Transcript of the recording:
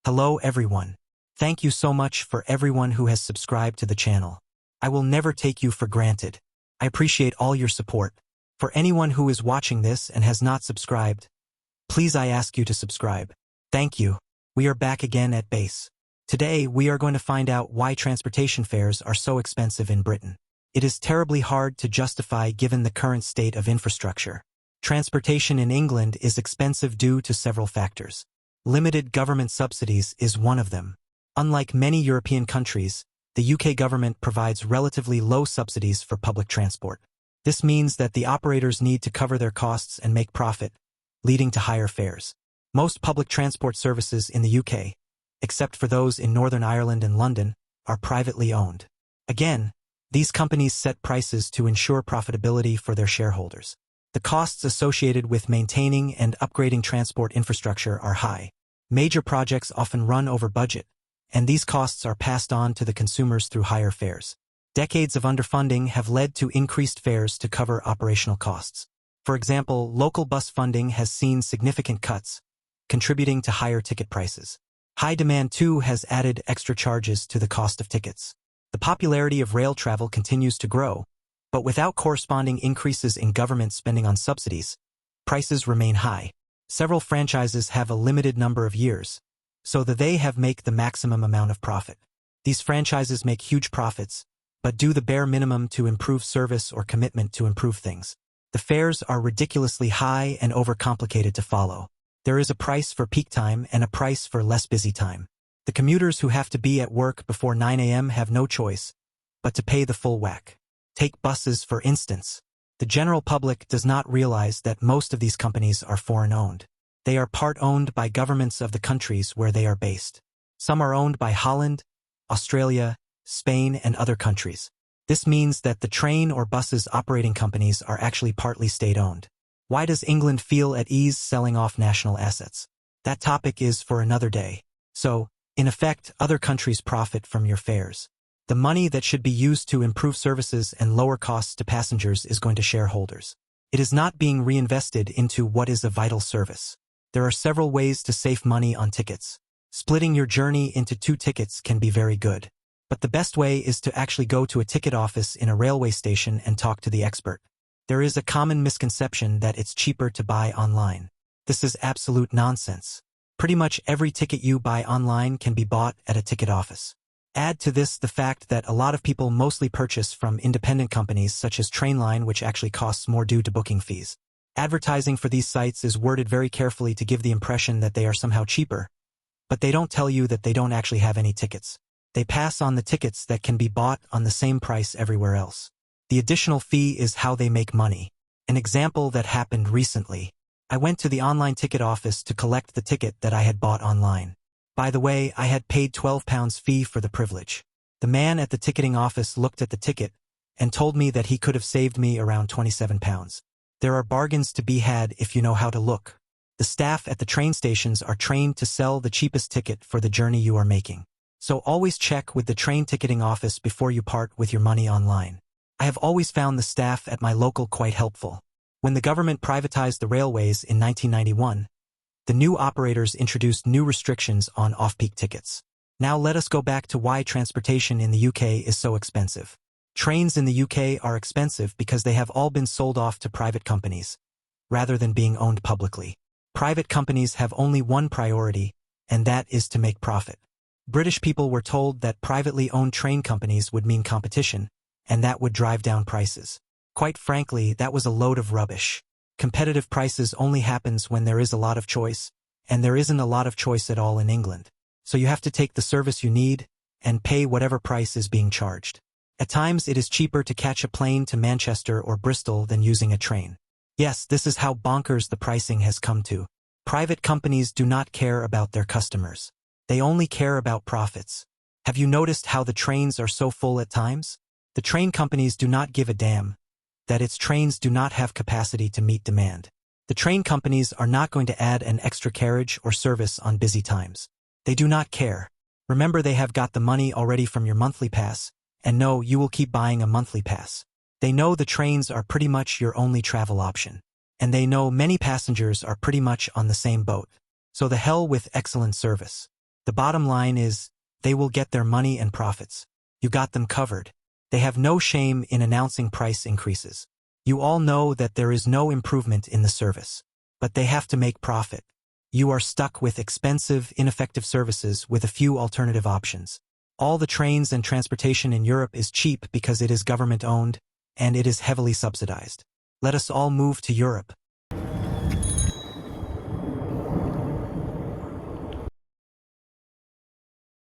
Hello everyone. Thank you so much for everyone who has subscribed to the channel. I will never take you for granted. I appreciate all your support. For anyone who is watching this and has not subscribed, please I ask you to subscribe. Thank you. We are back again at base. Today we are going to find out why transportation fares are so expensive in Britain. It is terribly hard to justify given the current state of infrastructure. Transportation in England is expensive due to several factors. Limited government subsidies is one of them. Unlike many European countries, the UK government provides relatively low subsidies for public transport. This means that the operators need to cover their costs and make profit, leading to higher fares. Most public transport services in the UK, except for those in Northern Ireland and London, are privately owned. Again, these companies set prices to ensure profitability for their shareholders. The costs associated with maintaining and upgrading transport infrastructure are high. Major projects often run over budget, and these costs are passed on to the consumers through higher fares. Decades of underfunding have led to increased fares to cover operational costs. For example, local bus funding has seen significant cuts, contributing to higher ticket prices. High demand too has added extra charges to the cost of tickets. The popularity of rail travel continues to grow, but without corresponding increases in government spending on subsidies, prices remain high. Several franchises have a limited number of years, so that they make the maximum amount of profit. These franchises make huge profits, but do the bare minimum to improve service or commitment to improve things. The fares are ridiculously high and overcomplicated to follow. There is a price for peak time and a price for less busy time. The commuters who have to be at work before 9 a.m. have no choice but to pay the full whack. Take buses, for instance. The general public does not realize that most of these companies are foreign-owned. They are part-owned by governments of the countries where they are based. Some are owned by Holland, Australia, Spain, and other countries. This means that the train or buses operating companies are actually partly state-owned. Why does England feel at ease selling off national assets? That topic is for another day. So, in effect, other countries profit from your fares. The money that should be used to improve services and lower costs to passengers is going to shareholders. It is not being reinvested into what is a vital service. There are several ways to save money on tickets. Splitting your journey into 2 tickets can be very good. But the best way is to actually go to a ticket office in a railway station and talk to the expert. There is a common misconception that it's cheaper to buy online. This is absolute nonsense. Pretty much every ticket you buy online can be bought at a ticket office. Add to this the fact that a lot of people mostly purchase from independent companies such as Trainline, which actually costs more due to booking fees. Advertising for these sites is worded very carefully to give the impression that they are somehow cheaper, but they don't tell you that they don't actually have any tickets. They pass on the tickets that can be bought on the same price everywhere else. The additional fee is how they make money. An example that happened recently. I went to the online ticket office to collect the ticket that I had bought online. By the way, I had paid £12 fee for the privilege. The man at the ticketing office looked at the ticket and told me that he could have saved me around £27. There are bargains to be had if you know how to look. The staff at the train stations are trained to sell the cheapest ticket for the journey you are making. So always check with the train ticketing office before you part with your money online. I have always found the staff at my local quite helpful. When the government privatized the railways in 1991, the new operators introduced new restrictions on off-peak tickets. Now let us go back to why transportation in the UK is so expensive. Trains in the UK are expensive because they have all been sold off to private companies, rather than being owned publicly. Private companies have only one priority, and that is to make profit. British people were told that privately owned train companies would mean competition, and that would drive down prices. Quite frankly, that was a load of rubbish. Competitive prices only happens when there is a lot of choice, and there isn't a lot of choice at all in England. So you have to take the service you need and pay whatever price is being charged. At times it is cheaper to catch a plane to Manchester or Bristol than using a train. Yes, this is how bonkers the pricing has come to. Private companies do not care about their customers. They only care about profits. Have you noticed how the trains are so full at times? The train companies do not give a damn that its trains do not have capacity to meet demand. The train companies are not going to add an extra carriage or service on busy times. They do not care. Remember, they have got the money already from your monthly pass, and no, you will keep buying a monthly pass. They know the trains are pretty much your only travel option, and they know many passengers are pretty much on the same boat. So the hell with excellent service. The bottom line is, they will get their money and profits. You got them covered. They have no shame in announcing price increases. You all know that there is no improvement in the service. But they have to make profit. You are stuck with expensive, ineffective services with a few alternative options. All the trains and transportation in Europe is cheap because it is government-owned, and it is heavily subsidized. Let us all move to Europe.